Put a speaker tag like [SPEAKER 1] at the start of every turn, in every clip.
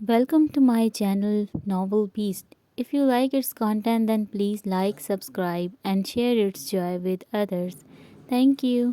[SPEAKER 1] Welcome to my channel Novel Beast. If you like its content, then please like, subscribe, and share its joy with others. Thank you.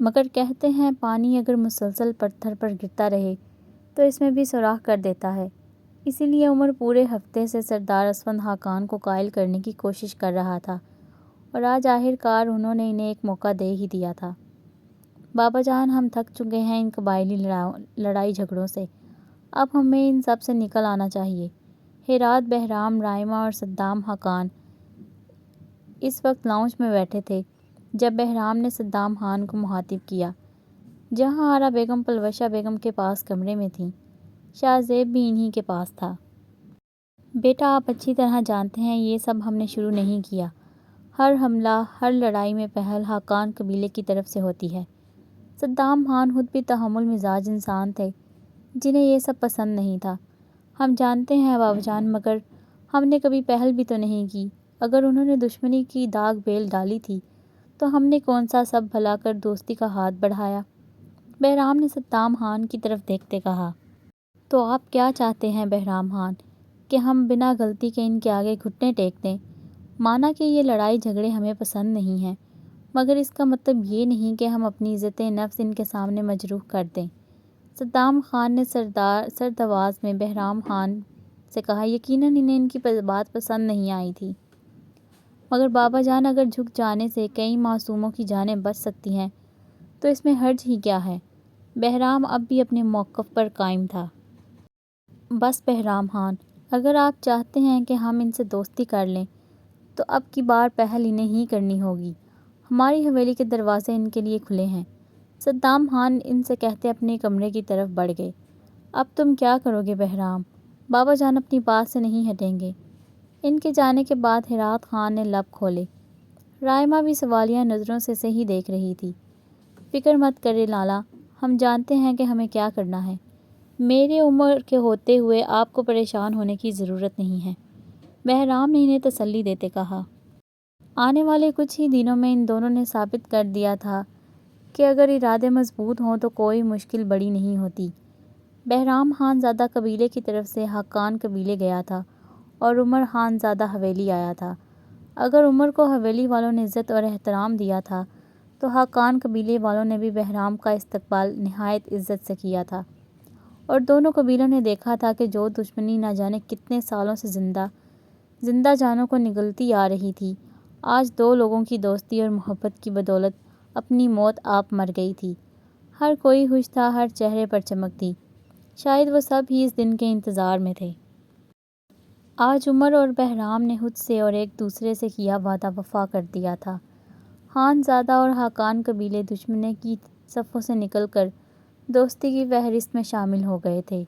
[SPEAKER 1] مگر کہتے ہیں پانی اگر مسلسل پتھر پر گرتا رہے تو اس میں بھی سوراخ کر دیتا ہے۔ اسی لیے عمر پورے ہفتے سے سردار اسفند خاقان کو قائل کرنے کی کوشش کر رہا تھا، اور آج آخر کار انہوں نے انہیں ایک موقع دے ہی دیا تھا۔ بابا جان، ہم تھک چکے ہیں ان قبائلی لڑائی جھگڑوں سے، اب ہمیں ان سب سے نکل آنا چاہیے۔ ہیرات، بہرام، رائمہ اور صدام خاقان اس وقت لاؤنج میں بیٹھے تھے جب بہرام نے صدام خان کو مخاطب کیا۔ جہاں آرا بیگم پلوشہ بیگم کے پاس کمرے میں تھیں، شاہ زیب بھی انہی کے پاس تھا۔ بیٹا، آپ اچھی طرح جانتے ہیں یہ سب ہم نے شروع نہیں کیا۔ ہر حملہ، ہر لڑائی میں پہل خاقان قبیلے کی طرف سے ہوتی ہے۔ صدام خان خود بھی تحمل مزاج انسان تھے جنہیں یہ سب پسند نہیں تھا۔ ہم جانتے ہیں بابا جان، مگر ہم نے کبھی پہل بھی تو نہیں کی۔ اگر انہوں نے دشمنی کی داغ بیل ڈالی تھی تو ہم نے کون سا سب بھلا کر دوستی کا ہاتھ بڑھایا؟ بہرام نے صدام خان کی طرف دیکھتے کہا۔ تو آپ کیا چاہتے ہیں بہرام خان، کہ ہم بنا غلطی کے ان کے آگے گھٹنے ٹیک دیں؟ مانا کہ یہ لڑائی جھگڑے ہمیں پسند نہیں ہیں، مگر اس کا مطلب یہ نہیں کہ ہم اپنی عزت نفس ان کے سامنے مجروح کر دیں۔ صدام خان نے سرد آواز میں بہرام خان سے کہا۔ یقیناً انہیں ان کی بات پسند نہیں آئی تھی، مگر بابا جان، اگر جھک جانے سے کئی معصوموں کی جانیں بچ سکتی ہیں تو اس میں حرج ہی کیا ہے؟ بہرام اب بھی اپنے موقف پر قائم تھا۔ بس بہرام خان، اگر آپ چاہتے ہیں کہ ہم ان سے دوستی کر لیں تو اب کی بار پہل انہیں ہی کرنی ہوگی۔ ہماری حویلی کے دروازے ان کے لیے کھلے ہیں۔ صدام خان ان سے کہتے اپنے کمرے کی طرف بڑھ گئے۔ اب تم کیا کرو گے بہرام؟ بابا جان اپنی بات سے نہیں ہٹیں گے۔ ان کے جانے کے بعد ہیرات خان نے لب کھولے۔ رائمہ بھی سوالیہ نظروں سے اسے ہی دیکھ رہی تھی۔ فکر مت کرے لالا، ہم جانتے ہیں کہ ہمیں کیا کرنا ہے۔ میرے عمر کے ہوتے ہوئے آپ کو پریشان ہونے کی ضرورت نہیں ہے، بہرام نے انہیں تسلی دیتے کہا۔ آنے والے کچھ ہی دنوں میں ان دونوں نے ثابت کر دیا تھا کہ اگر ارادے مضبوط ہوں تو کوئی مشکل بڑی نہیں ہوتی۔ بہرام خان زادہ قبیلے کی طرف سے خاقان قبیلے گیا تھا اور عمر خان زادہ حویلی آیا تھا۔ اگر عمر کو حویلی والوں نے عزت اور احترام دیا تھا تو خاقان قبیلے والوں نے بھی بہرام کا استقبال نہایت عزت سے کیا تھا، اور دونوں قبیلوں نے دیکھا تھا کہ جو دشمنی نہ جانے کتنے سالوں سے زندہ جانوں کو نگلتی آ رہی تھی، آج دو لوگوں کی دوستی اور محبت کی بدولت اپنی موت آپ مر گئی تھی۔ ہر کوئی خوش تھا، ہر چہرے پر چمک تھی۔ شاید وہ سب ہی اس دن کے انتظار میں تھے۔ آج عمر اور بہرام نے خود سے اور ایک دوسرے سے کیا وعدہ وفا کر دیا تھا۔ خان زادہ اور خاقان قبیلے دشمنی کی صفوں سے نکل کر دوستی کی فہرست میں شامل ہو گئے تھے۔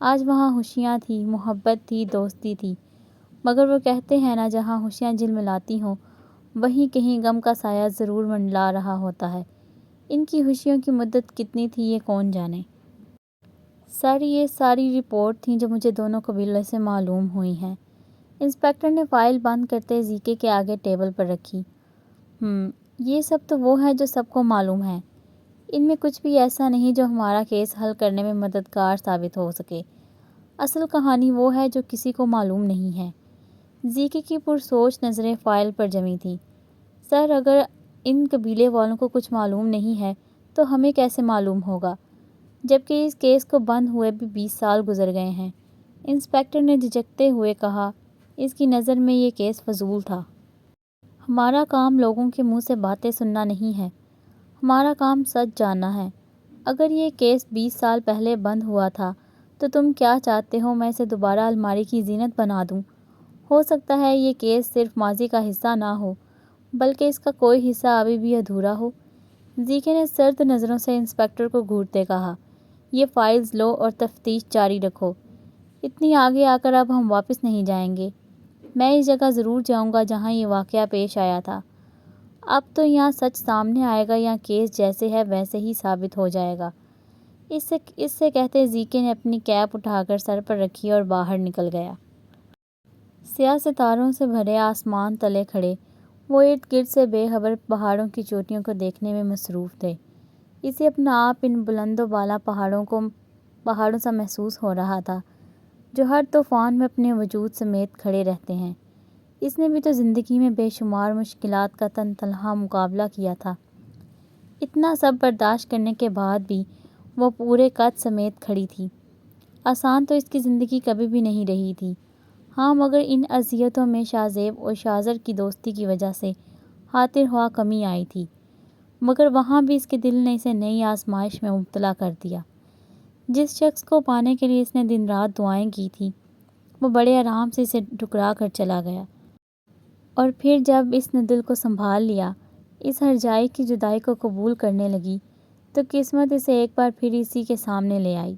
[SPEAKER 1] آج وہاں خوشیاں تھیں، محبت تھی، دوستی تھی، مگر وہ کہتے ہیں نا، جہاں خوشیاں جھلملاتی ہوں وہیں کہیں غم کا سایہ ضرور منڈلا رہا ہوتا ہے۔ ان کی خوشیوں کی مدت کتنی تھی یہ کون جانے۔ سر، یہ ساری رپورٹ تھیں جو مجھے دونوں قبیلوں سے معلوم ہوئی ہیں۔ انسپکٹر نے فائل بند کرتے زیکے کے آگے ٹیبل پر رکھی۔ یہ سب تو وہ ہے جو سب کو معلوم ہے۔ ان میں کچھ بھی ایسا نہیں جو ہمارا کیس حل کرنے میں مددگار ثابت ہو سکے۔ اصل کہانی وہ ہے جو کسی کو معلوم نہیں ہے۔ زیکے کی پرسوچ نظریں فائل پر جمی تھیں۔ سر، اگر ان قبیلے والوں کو کچھ معلوم نہیں ہے تو ہمیں کیسے معلوم ہوگا، جبکہ اس کیس کو بند ہوئے بھی 20 سال گزر گئے ہیں؟ انسپکٹر نے جھجکتے ہوئے کہا۔ اس کی نظر میں یہ کیس فضول تھا۔ ہمارا کام لوگوں کے منہ سے باتیں سننا نہیں ہے، ہمارا کام سچ جاننا ہے۔ اگر یہ کیس 20 سال پہلے بند ہوا تھا تو تم کیا چاہتے ہو میں اسے دوبارہ الماری کی زینت بنا دوں؟ ہو سکتا ہے یہ کیس صرف ماضی کا حصہ نہ ہو، بلکہ اس کا کوئی حصہ ابھی بھی ادھورا ہو۔ زیکے نے سرد نظروں سے انسپکٹر کو گھورتے کہا۔ یہ فائلز لو اور تفتیش جاری رکھو۔ اتنی آگے آ کر اب ہم واپس نہیں جائیں گے۔ میں اس جگہ ضرور جاؤں گا جہاں یہ واقعہ پیش آیا تھا۔ اب تو یہاں سچ سامنے آئے گا یا کیس جیسے ہے ویسے ہی ثابت ہو جائے گا۔ اس سے کہتے زیکے نے اپنی کیپ اٹھا کر سر پر رکھی اور باہر نکل گیا۔ سیاہ ستاروں سے بھرے آسمان تلے کھڑے وہ ارد گرد سے بے خبر پہاڑوں کی چوٹیوں کو دیکھنے میں مصروف تھے۔ اسے اپنا آپ ان بلند و بالا پہاڑوں سا محسوس ہو رہا تھا جو ہر طوفان میں اپنے وجود سمیت کھڑے رہتے ہیں۔ اس نے بھی تو زندگی میں بے شمار مشکلات کا تن تنہا مقابلہ کیا تھا۔ اتنا سب برداشت کرنے کے بعد بھی وہ پورے قد سمیت کھڑی تھی۔ آسان تو اس کی زندگی کبھی بھی نہیں رہی تھی، ہاں، مگر ان اذیتوں میں شاہ زیب اور شاہزر کی دوستی کی وجہ سے خاطر خواہ کمی آئی تھی، مگر وہاں بھی اس کے دل نے اسے نئی آزمائش میں مبتلا کر دیا۔ جس شخص کو پانے کے لیے اس نے دن رات دعائیں کی تھیں، وہ بڑے آرام سے اسے ٹھکرا کر چلا گیا، اور پھر جب اس نے دل کو سنبھال لیا، اس ہرجائی کی جدائی کو قبول کرنے لگی، تو قسمت اسے ایک بار پھر اسی کے سامنے لے آئی،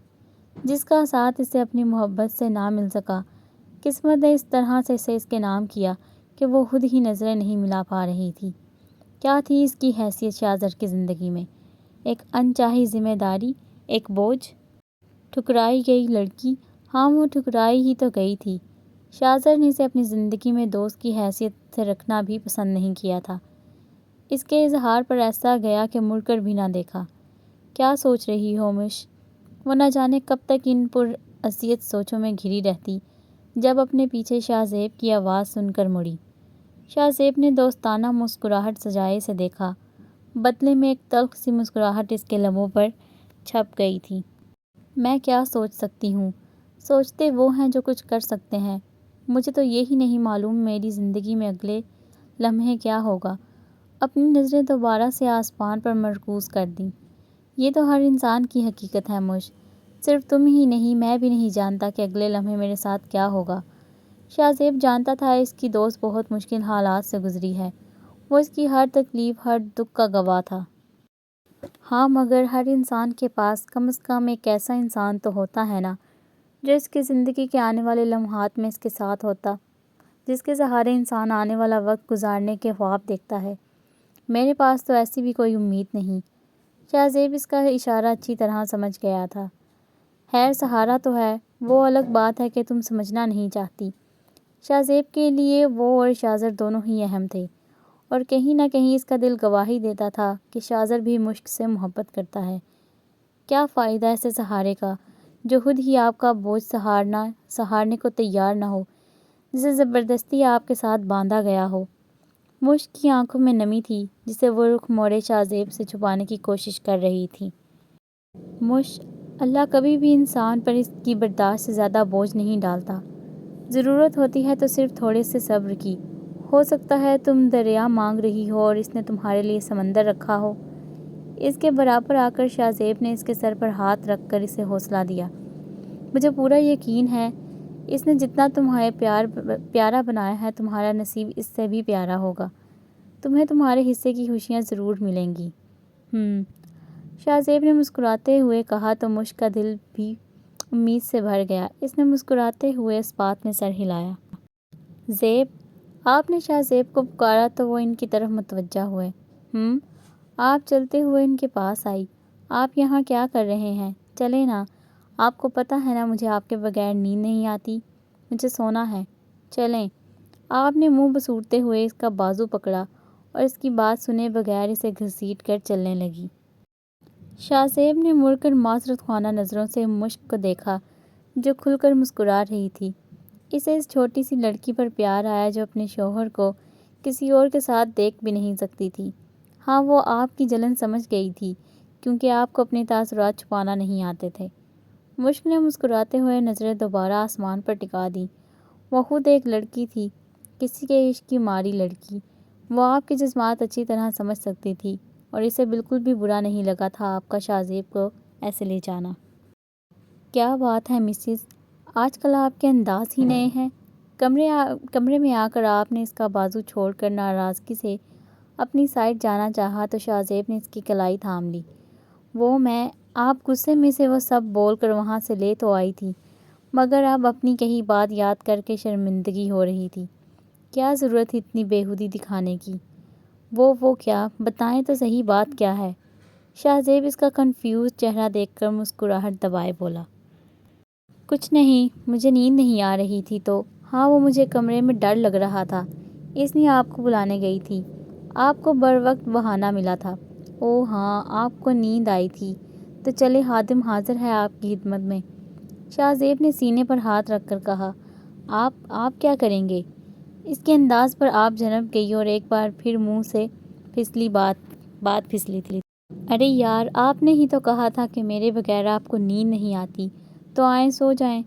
[SPEAKER 1] جس کا ساتھ اسے اپنی محبت سے نہ مل سکا۔ قسمت نے اس طرح سے اسے اس کے نام کیا کہ وہ خود ہی نظریں نہیں ملا پا رہی تھی۔ کیا تھی اس کی حیثیت شاہزر کی زندگی میں؟ ایک انچاہی ذمہ داری، ایک بوجھ، ٹھکرائی گئی لڑکی۔ ہاں، وہ ٹھکرائی ہی تو گئی تھی۔ شاہزر نے اسے اپنی زندگی میں دوست کی حیثیت سے رکھنا بھی پسند نہیں کیا تھا۔ اس کے اظہار پر ایسا گیا کہ مڑ کر بھی نہ دیکھا۔ کیا سوچ رہی ہو مش؟ وہ نہ جانے کب تک ان پر اذیت سوچوں میں گھری رہتی، جب اپنے پیچھے شاہ زیب کی آواز سن کر مڑی۔ شاہ زیب نے دوستانہ مسکراہٹ سجائے سے دیکھا، بدلے میں ایک تلخ سی مسکراہٹ اس کے لبوں پر چھپ گئی تھی۔ میں کیا سوچ سکتی ہوں؟ سوچتے وہ ہیں جو کچھ کر سکتے ہیں۔ مجھے تو یہی نہیں معلوم میری زندگی میں اگلے لمحے کیا ہوگا۔ اپنی نظریں دوبارہ سے آسمان پر مرکوز کر دیں۔ یہ تو ہر انسان کی حقیقت ہے مش، صرف تم ہی نہیں، میں بھی نہیں جانتا کہ اگلے لمحے میرے ساتھ کیا ہوگا۔ شاہ زیب جانتا تھا اس کی دوست بہت مشکل حالات سے گزری ہے، وہ اس کی ہر تکلیف، ہر دکھ کا گواہ تھا۔ ہاں، مگر ہر انسان کے پاس کم از کم ایک ایسا انسان تو ہوتا ہے نا، جو اس کی زندگی کے آنے والے لمحات میں اس کے ساتھ ہوتا، جس کے سہارے انسان آنے والا وقت گزارنے کے خواب دیکھتا ہے۔ میرے پاس تو ایسی بھی کوئی امید نہیں۔ شاہ زیب اس کا اشارہ اچھی طرح سمجھ گیا تھا۔ خیر، سہارا تو ہے، وہ الگ بات ہے کہ تم سمجھنا نہیں چاہتی۔ شاہ زیب کے لیے وہ اور شاہزر دونوں ہی اہم تھے، اور کہیں نہ کہیں اس کا دل گواہی دیتا تھا کہ شاہزر بھی مشک سے محبت کرتا ہے۔ کیا فائدہ ایسے سہارے کا جو خود ہی آپ کا بوجھ سہارنے کو تیار نہ ہو، جسے زبردستی آپ کے ساتھ باندھا گیا ہو؟ مشک کی آنکھوں میں نمی تھی، جسے وہ رخ موڑے شاہ زیب سے چھپانے کی کوشش کر رہی تھی۔ مش، اللہ کبھی بھی انسان پر اس کی برداشت سے زیادہ بوجھ نہیں ڈالتا۔ ضرورت ہوتی ہے تو صرف تھوڑے سے صبر کی۔ ہو سکتا ہے تم دریا مانگ رہی ہو اور اس نے تمہارے لیے سمندر رکھا ہو۔ اس کے برابر آ کر شاہ زیب نے اس کے سر پر ہاتھ رکھ کر اسے حوصلہ دیا۔ مجھے پورا یقین ہے، اس نے جتنا تمہیں پیارا بنایا ہے، تمہارا نصیب اس سے بھی پیارا ہوگا۔ تمہیں تمہارے حصے کی خوشیاں ضرور ملیں گی۔ شاہ زیب نے مسکراتے ہوئے کہا تو مشک کا دل بھی امید سے بھر گیا۔ اس نے مسکراتے ہوئے اس بات میں سر ہلایا۔ زیب! آپ نے شاہ زیب کو پکارا تو وہ ان کی طرف متوجہ ہوئے۔ آپ چلتے ہوئے ان کے پاس آئی۔ آپ یہاں کیا کر رہے ہیں؟ چلیں نا، آپ کو پتہ ہے نا مجھے آپ کے بغیر نیند نہیں آتی، مجھے سونا ہے، چلیں۔ آپ نے منہ بسوڑتے ہوئے اس کا بازو پکڑا اور اس کی بات سنے بغیر اسے گھسیٹ کر چلنے لگی۔ شاہ زیب نے مڑ کر معذرت خوانہ نظروں سے مشک کو دیکھا، جو کھل کر مسکرا رہی تھی۔ اسے اس چھوٹی سی لڑکی پر پیار آیا جو اپنے شوہر کو کسی اور کے ساتھ دیکھ بھی نہیں سکتی تھی۔ ہاں، وہ آپ کی جلن سمجھ گئی تھی، کیونکہ آپ کو اپنے تاثرات چھپانا نہیں آتے تھے۔ مشک نے مسکراتے ہوئے نظریں دوبارہ آسمان پر ٹکا دیں۔ وہ خود ایک لڑکی تھی، کسی کے عشق کی ماری لڑکی۔ وہ آپ کے جذبات اچھی طرح سمجھ سکتی تھی، اور اسے بالکل بھی برا نہیں لگا تھا آپ کا شاہ زیب کو ایسے لے جانا۔ کیا بات ہے مسز، آج کل آپ کے انداز ہی نئے ہیں۔ کمرے میں آ کر آپ نے اس کا بازو چھوڑ کر ناراضگی سے اپنی سائڈ جانا چاہا تو شاہ زیب نے اس کی کلائی تھام لی۔ آپ غصے میں سے وہ سب بول کر وہاں سے لے تو آئی تھی، مگر اب اپنی کہی بات یاد کر کے شرمندگی ہو رہی تھی۔ کیا ضرورت تھی اتنی بیہودی دکھانے کی؟ وہ کیا؟ بتائیں تو صحیح بات کیا ہے؟ شاہ زیب اس کا کنفیوز چہرہ دیکھ کر مسکراہٹ دبائے بولا۔ کچھ نہیں، مجھے نیند نہیں آ رہی تھی تو۔ ہاں، وہ مجھے کمرے میں ڈر لگ رہا تھا، اس لیے آپ کو بلانے گئی تھی۔ آپ کو بروقت بہانہ ملا تھا۔ اوہ ہاں، آپ کو نیند آئی تھی، تو چلے، خادم حاضر ہے آپ کی خدمت میں۔ شاہ زیب نے سینے پر ہاتھ رکھ کر کہا۔ آپ کیا کریں گے؟ اس کے انداز پر آپ جھنپ گئی اور ایک بار پھر منہ سے بات پھسلی تھی۔ ارے یار، آپ نے ہی تو کہا تھا کہ میرے بغیر آپ کو نیند نہیں آتی، تو آئیں سو جائیں۔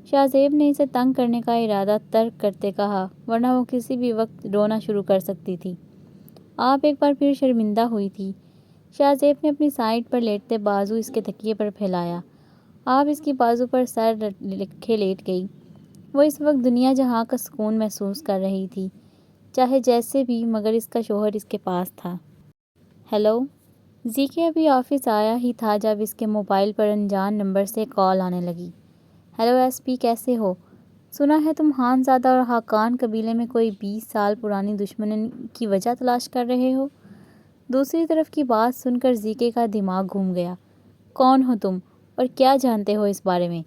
[SPEAKER 1] شاہ زیب نے اسے تنگ کرنے کا ارادہ ترک کرتے کہا، ورنہ وہ کسی بھی وقت رونا شروع کر سکتی تھی۔ آپ ایک بار پھر شرمندہ ہوئی تھی۔ شاہ زیب نے اپنی سائڈ پر لیٹتے بازو اس کے تکیے پر پھیلایا۔ آپ اس کی بازو پر سر رکھے لیٹ گئی۔ وہ اس وقت دنیا جہاں کا سکون محسوس کر رہی تھی، چاہے جیسے بھی، مگر اس کا شوہر اس کے پاس تھا۔ ہیلو؟ زی کے ابھی آفس آیا ہی تھا جب اس کے موبائل پر انجان نمبر سے کال آنے لگی۔ ہیلو ایس پی، کیسے ہو؟ سنا ہے تم خانزادہ اور حقان قبیلے میں کوئی 20 سال پرانی دشمنی کی وجہ تلاش کر رہے ہو۔ دوسری طرف کی بات سن کر زیکے کا دماغ گھوم گیا۔ کون ہو تم اور کیا جانتے ہو اس بارے میں؟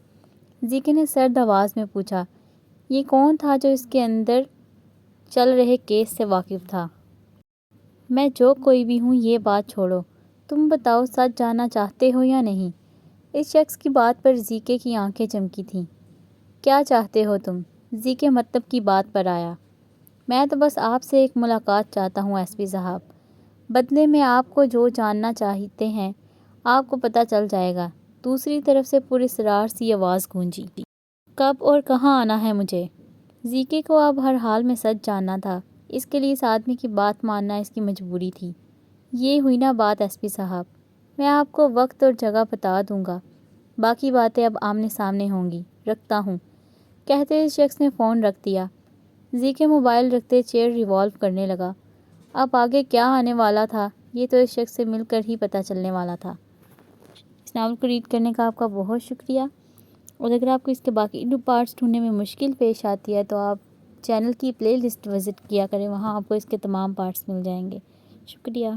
[SPEAKER 1] زیکے نے سرد آواز میں پوچھا۔ یہ کون تھا جو اس کے اندر چل رہے کیس سے واقف تھا؟ میں جو کوئی بھی ہوں، یہ بات چھوڑو۔ تم بتاؤ، سچ جاننا چاہتے ہو یا نہیں؟ اس شخص کی بات پر زیکے کی آنکھیں چمکی تھیں۔ کیا چاہتے ہو تم؟ زیکے مطلب کی بات پر آیا۔ میں تو بس آپ سے ایک ملاقات چاہتا ہوں ایس پی صاحب۔ بدلے میں آپ کو جو جاننا چاہتے ہیں آپ کو پتہ چل جائے گا۔ دوسری طرف سے پراسرار سی آواز گونجی۔ کب اور کہاں آنا ہے مجھے؟ زیکے کو اب ہر حال میں سچ جاننا تھا۔ اس کے لیے اس آدمی کی بات ماننا اس کی مجبوری تھی۔ یہ ہوئی نا بات ایس پی صاحب، میں آپ کو وقت اور جگہ بتا دوں گا، باقی باتیں اب آمنے سامنے ہوں گی۔ رکھتا ہوں۔ کہتے اس شخص نے فون رکھ دیا۔ زیکے موبائل رکھتے چیئر ریوالو کرنے لگا۔ اب آگے کیا آنے والا تھا، یہ تو اس شخص سے مل کر ہی پتہ چلنے والا تھا۔ اس ناول کو ریڈ کرنے کا آپ کا بہت شکریہ، اور اگر آپ کو اس کے باقی پارٹس ڈھونڈنے میں مشکل پیش آتی ہے تو آپ چینل کی پلے لسٹ وزٹ کیا کریں، وہاں آپ کو اس کے تمام پارٹس مل جائیں گے۔ شکریہ۔